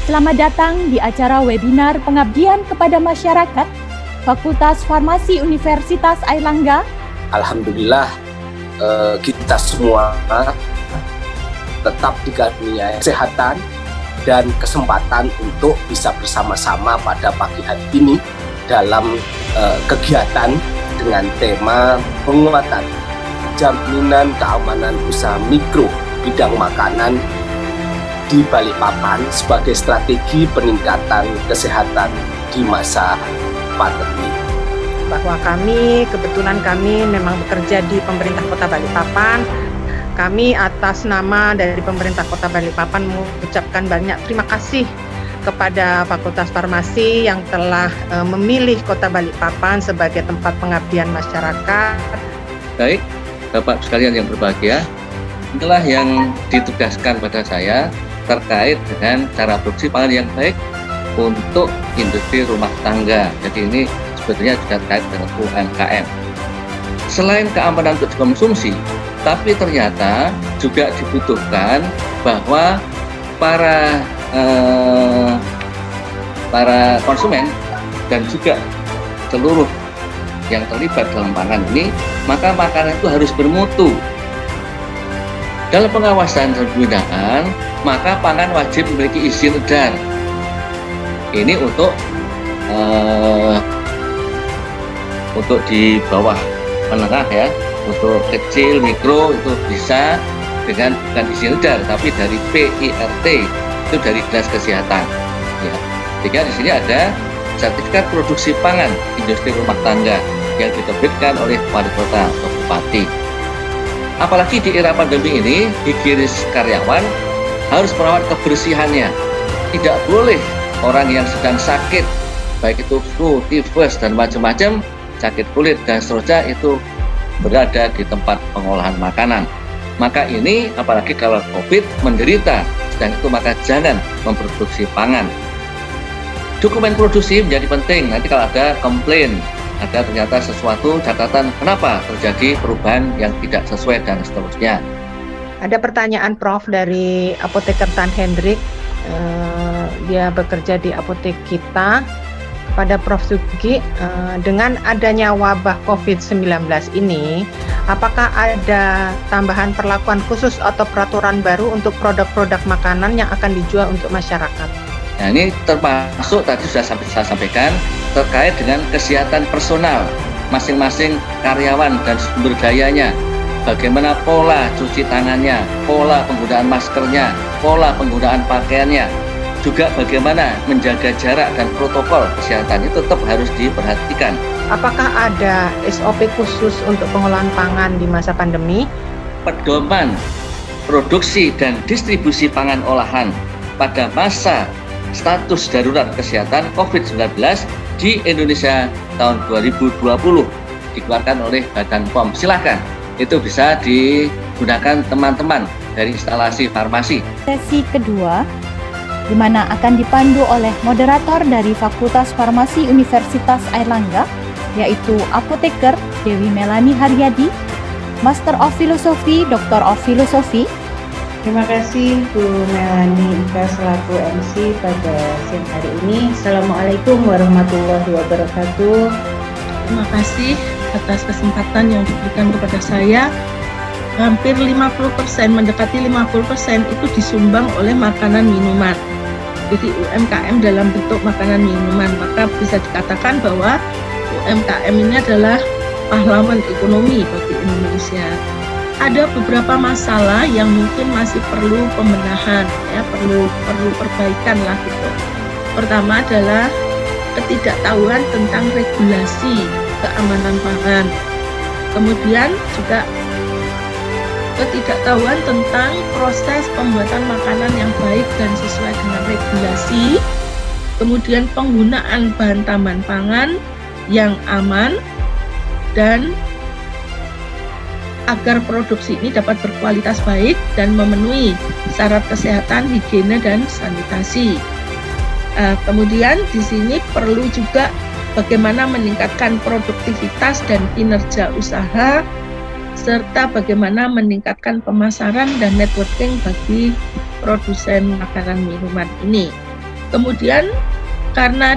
Selamat datang di acara webinar pengabdian kepada masyarakat Fakultas Farmasi Universitas Airlangga. Alhamdulillah kita semua tetap dikaruniai kesehatan dan kesempatan untuk bisa bersama-sama pada pagi hari ini dalam kegiatan dengan tema penguatan jaminan keamanan usaha mikro bidang makanan di Balikpapan sebagai strategi peningkatan kesehatan di masa pandemi. Bahwa kebetulan kami memang bekerja di pemerintah Kota Balikpapan. Kami atas nama dari pemerintah Kota Balikpapan mengucapkan banyak terima kasih kepada Fakultas Farmasi yang telah memilih Kota Balikpapan sebagai tempat pengabdian masyarakat. Baik, Bapak sekalian yang berbahagia, inilah yang ditugaskan pada saya terkait dengan cara produksi pangan yang baik untuk industri rumah tangga. Jadi ini sebetulnya juga terkait dengan UMKM. Selain keamanan untuk dikonsumsi, tapi ternyata juga dibutuhkan bahwa para konsumen dan juga seluruh yang terlibat dalam pangan ini, maka makanan itu harus bermutu. Dalam pengawasan dan pembinaan, maka pangan wajib memiliki izin edar. Ini untuk di bawah menengah ya, untuk kecil, mikro itu bisa dengan bukan izin edar, tapi dari PIRT, itu dari Dinas Kesehatan. Ya. Sehingga di sini ada sertifikat produksi pangan industri rumah tangga yang diterbitkan oleh wali kota atau bupati. Apalagi di era pandemi ini, higienis karyawan harus merawat kebersihannya. Tidak boleh orang yang sedang sakit, baik itu flu, tifus, dan macam-macam, sakit kulit dan seterusnya itu berada di tempat pengolahan makanan. Maka ini, apalagi kalau COVID menderita, dan itu maka jangan memproduksi pangan. Dokumen produksi menjadi penting. Nanti kalau ada komplain, ada ternyata sesuatu catatan kenapa terjadi perubahan yang tidak sesuai dan seterusnya. Ada pertanyaan Prof dari apoteker Tan Hendrik, dia bekerja di apotek kita. Kepada Prof Sugi, dengan adanya wabah COVID-19 ini, apakah ada tambahan perlakuan khusus atau peraturan baru untuk produk-produk makanan yang akan dijual untuk masyarakat? Nah, ini termasuk tadi sudah saya sampaikan terkait dengan kesehatan personal masing-masing karyawan dan sumber dayanya, bagaimana pola cuci tangannya, pola penggunaan maskernya, pola penggunaan pakaiannya, juga bagaimana menjaga jarak dan protokol kesehatan itu tetap harus diperhatikan. Apakah ada SOP khusus untuk pengolahan pangan di masa pandemi? Pedoman produksi dan distribusi pangan olahan pada masa status darurat kesehatan COVID-19 di Indonesia tahun 2020 dikeluarkan oleh Badan POM. Silakan, itu bisa digunakan teman-teman dari instalasi farmasi. Sesi kedua, di mana akan dipandu oleh moderator dari Fakultas Farmasi Universitas Airlangga, yaitu Apoteker Dewi Melani Haryadi, Master of Philosophy, Doctor of Philosophy. Terima kasih Bu Melani Ika selaku MC pada siang hari ini. Assalamualaikum warahmatullahi wabarakatuh. Terima kasih atas kesempatan yang diberikan kepada saya. Hampir 50%, mendekati 50% itu disumbang oleh makanan minuman. Jadi UMKM dalam bentuk makanan minuman, maka bisa dikatakan bahwa UMKM ini adalah pahlawan ekonomi bagi Indonesia. Ada beberapa masalah yang mungkin masih perlu pembenahan, ya, perlu perbaikan lah gitu. Pertama adalah ketidaktahuan tentang regulasi keamanan pangan. Kemudian juga ketidaktahuan tentang proses pembuatan makanan yang baik dan sesuai dengan regulasi. Kemudian penggunaan bahan tambahan pangan yang aman dan agar produksi ini dapat berkualitas baik dan memenuhi syarat kesehatan, higiene, dan sanitasi. Kemudian di sini perlu juga bagaimana meningkatkan produktivitas dan kinerja usaha, serta bagaimana meningkatkan pemasaran dan networking bagi produsen makanan minuman ini. Kemudian karena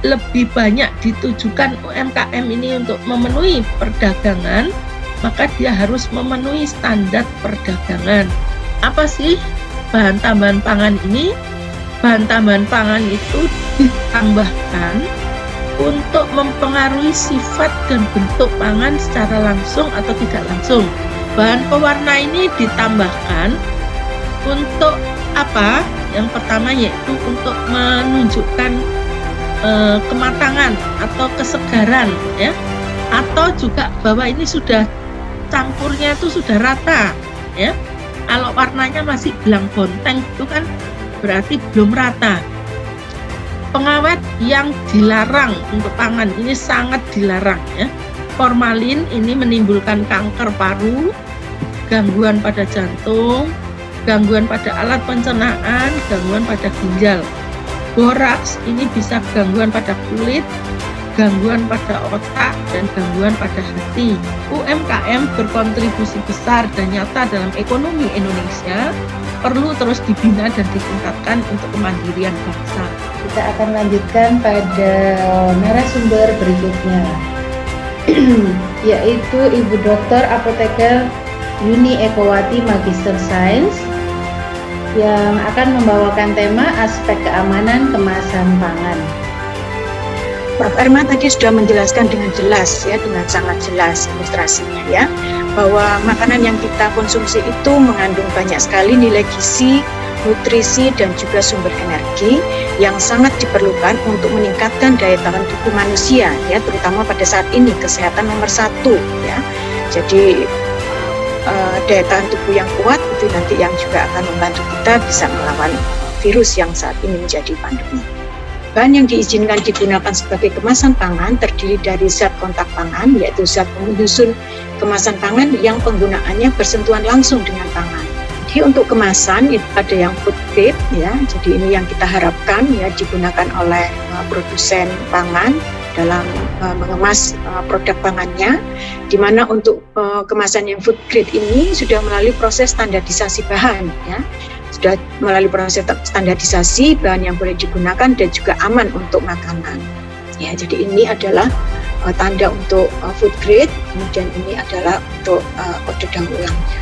lebih banyak ditujukan UMKM ini untuk memenuhi perdagangan, maka dia harus memenuhi standar perdagangan. Apa sih bahan tambahan pangan ini? Bahan tambahan pangan itu ditambahkan untuk mempengaruhi sifat dan bentuk pangan secara langsung atau tidak langsung. Bahan pewarna ini ditambahkan untuk apa? Yang pertama yaitu untuk menunjukkan kematangan atau kesegaran, ya, atau juga bahwa ini sudah campurnya itu sudah rata, ya. Kalau warnanya masih belang bonteng itu kan berarti belum rata. Pengawet yang dilarang untuk pangan ini sangat dilarang, ya. Formalin ini menimbulkan kanker paru, gangguan pada jantung, gangguan pada alat pencernaan, gangguan pada ginjal. Boraks ini bisa gangguan pada kulit, gangguan pada otak, dan gangguan pada hati. UMKM berkontribusi besar dan nyata dalam ekonomi Indonesia, perlu terus dibina dan ditingkatkan untuk kemandirian bangsa. Kita akan lanjutkan pada narasumber berikutnya, yaitu Ibu Dokter Apoteker Yuni Ekowati Magister Sains, yang akan membawakan tema aspek keamanan kemasan pangan. Prof. Erma tadi sudah menjelaskan dengan jelas, ya, dengan sangat jelas ilustrasinya, ya, bahwa makanan yang kita konsumsi itu mengandung banyak sekali nilai gizi, nutrisi, dan juga sumber energi yang sangat diperlukan untuk meningkatkan daya tahan tubuh manusia, ya, terutama pada saat ini kesehatan nomor 1, ya. Jadi daya tahan tubuh yang kuat itu nanti yang juga akan membantu kita bisa melawan virus yang saat ini menjadi pandemi. Bahan yang diizinkan digunakan sebagai kemasan pangan terdiri dari zat kontak pangan, yaitu zat penyusun kemasan pangan yang penggunaannya bersentuhan langsung dengan pangan. Jadi untuk kemasan itu ada yang food grade, ya. Jadi ini yang kita harapkan, ya, digunakan oleh produsen pangan dalam mengemas produk pangannya, di mana untuk kemasan yang food grade ini sudah melalui proses standarisasi bahan, ya, sudah melalui proses standarisasi bahan yang boleh digunakan dan juga aman untuk makanan, ya. Jadi ini adalah tanda untuk food grade, kemudian ini adalah untuk kode daur ulangnya.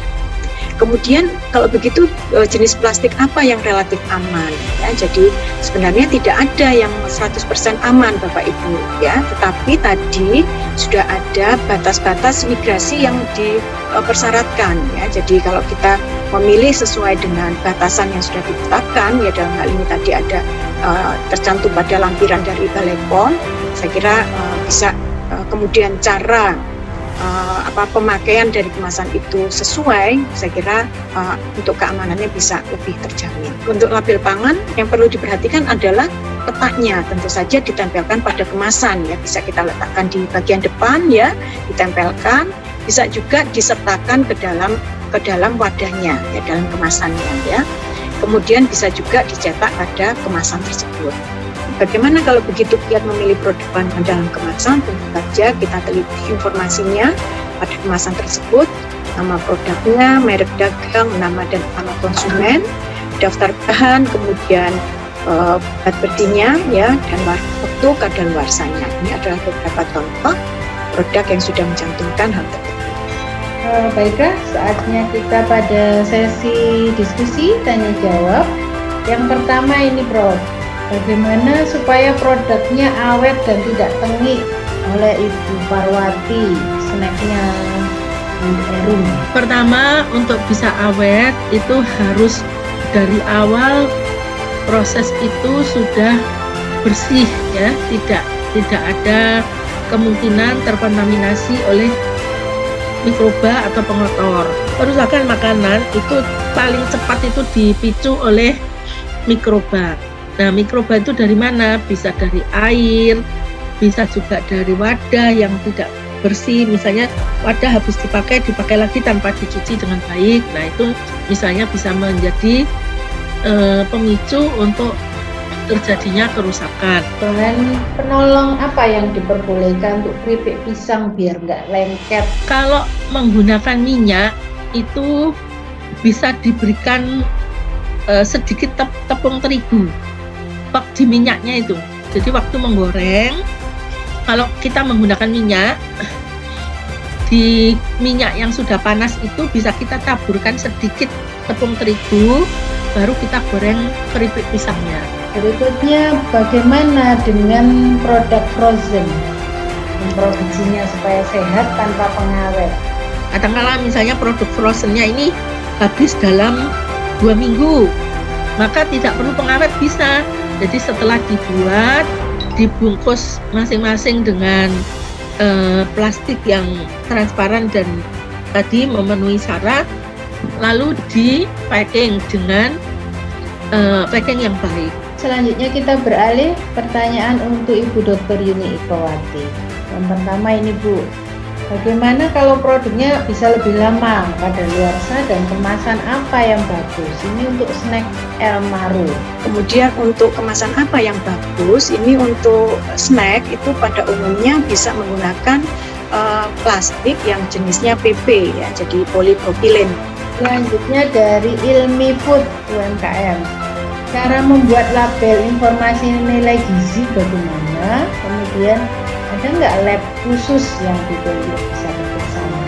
Kemudian kalau begitu jenis plastik apa yang relatif aman, ya? Jadi sebenarnya tidak ada yang 100% aman Bapak Ibu, ya, tetapi tadi sudah ada batas-batas migrasi yang dipersyaratkan, ya. Jadi kalau kita memilih sesuai dengan batasan yang sudah ditetapkan, ya, dalam hal ini tadi ada tercantum pada lampiran dari Balai POM, saya kira bisa kemudian cara pemakaian dari kemasan itu sesuai, saya kira untuk keamanannya bisa lebih terjamin. Untuk label pangan yang perlu diperhatikan adalah letaknya, tentu saja ditempelkan pada kemasan, ya, bisa kita letakkan di bagian depan, ya, ditempelkan, bisa juga disertakan ke dalam wadahnya, ya, dalam kemasannya, ya. Kemudian bisa juga dicetak pada kemasan tersebut. Bagaimana kalau begitu kiat memilih produk bahan dalam kemasan? Tentu saja kita teliti informasinya pada kemasan tersebut, nama produknya, merek dagang, nama dan alamat konsumen, daftar bahan, kemudian berat bedinya, ya, dan waktu kadaluarsanya. Ini adalah beberapa contoh produk yang sudah mencantumkan hal tersebut. Baiklah, saatnya kita pada sesi diskusi tanya jawab. Yang pertama ini, Prof, bagaimana supaya produknya awet dan tidak tengik oleh Ibu Parwati, snacknya Erum? Pertama, untuk bisa awet itu harus dari awal proses itu sudah bersih, ya, tidak ada kemungkinan terkontaminasi oleh mikroba atau pengotor. Kerusakan makanan itu paling cepat itu dipicu oleh mikroba. Nah, mikroba itu dari mana? Bisa dari air, bisa juga dari wadah yang tidak bersih. Misalnya wadah habis dipakai lagi tanpa dicuci dengan baik. Nah, itu misalnya bisa menjadi pemicu untuk terjadinya kerusakan. Bahan penolong apa yang diperbolehkan untuk keripik pisang biar nggak lengket? Kalau menggunakan minyak itu bisa diberikan sedikit tepung terigu. di minyaknya itu. Jadi waktu menggoreng, kalau kita menggunakan minyak, di minyak yang sudah panas itu bisa kita taburkan sedikit tepung terigu, baru kita goreng keripik pisangnya. Berikutnya, bagaimana dengan produk frozen? Memproduksinya supaya sehat tanpa pengawet. Kadang-kala misalnya produk frozennya ini habis dalam 2 minggu, maka tidak perlu pengawet, bisa. Jadi setelah dibuat, dibungkus masing-masing dengan plastik yang transparan dan tadi memenuhi syarat, lalu di packing dengan packing yang baik. Selanjutnya kita beralih pertanyaan untuk Ibu Dr. Yuni Ekowati. Yang pertama ini Bu, bagaimana kalau produknya bisa lebih lama, kadaluarsa dan kemasan apa yang bagus? Ini untuk snack El Maru. Kemudian untuk kemasan apa yang bagus? Ini untuk snack itu pada umumnya bisa menggunakan plastik yang jenisnya PP ya, jadi polipropilen. Selanjutnya dari Ilmi Food UMKM. Cara membuat label informasi nilai gizi bagaimana? Kemudian ada nggak lab khusus yang ditunjuk bisa bersama?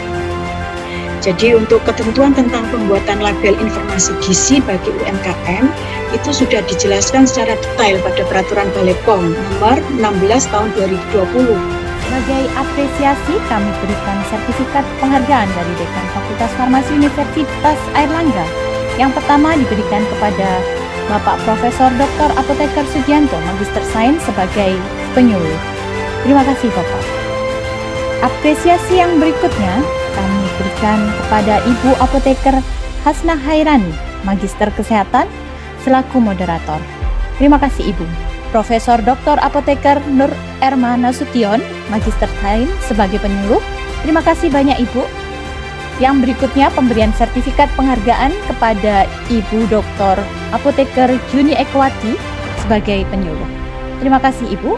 Jadi untuk ketentuan tentang pembuatan label informasi gizi bagi UMKM itu sudah dijelaskan secara detail pada Peraturan Balai POM nomor 16 tahun 2020. Sebagai apresiasi, kami berikan sertifikat penghargaan dari Dekan Fakultas Farmasi Universitas Airlangga. Yang pertama diberikan kepada Bapak Profesor Dr. Apoteker Sugianto, Magister Sains sebagai penyuluh. Terima kasih Bapak. Apresiasi yang berikutnya kami berikan kepada Ibu Apoteker Hasnah Hairani, Magister Kesehatan selaku moderator. Terima kasih Ibu. Profesor Dr. Apoteker Nur Erma Nasution, Magister Sains sebagai penyuluh. Terima kasih banyak Ibu. Yang berikutnya pemberian sertifikat penghargaan kepada Ibu Dr. Apoteker Yuni Ekowati sebagai penyuluh. Terima kasih Ibu.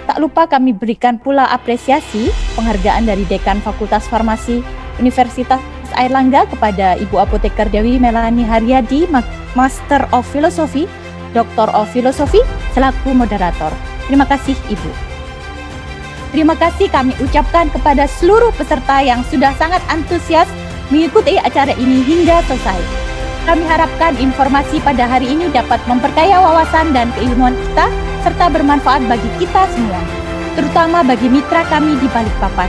Tak lupa kami berikan pula apresiasi penghargaan dari Dekan Fakultas Farmasi Universitas Airlangga kepada Ibu Apoteker Dewi Melani Haryadi, Master of Philosophy, Doctor of Philosophy selaku moderator. Terima kasih Ibu. Terima kasih kami ucapkan kepada seluruh peserta yang sudah sangat antusias mengikuti acara ini hingga selesai. Kami harapkan informasi pada hari ini dapat memperkaya wawasan dan keilmuan kita serta bermanfaat bagi kita semua, terutama bagi mitra kami di Balikpapan.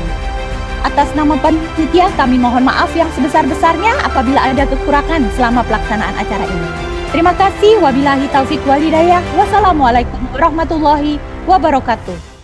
Atas nama panitia kami mohon maaf yang sebesar-besarnya apabila ada kekurangan selama pelaksanaan acara ini. Terima kasih, wabillahi taufik wal hidayah. Wassalamualaikum warahmatullahi wabarakatuh.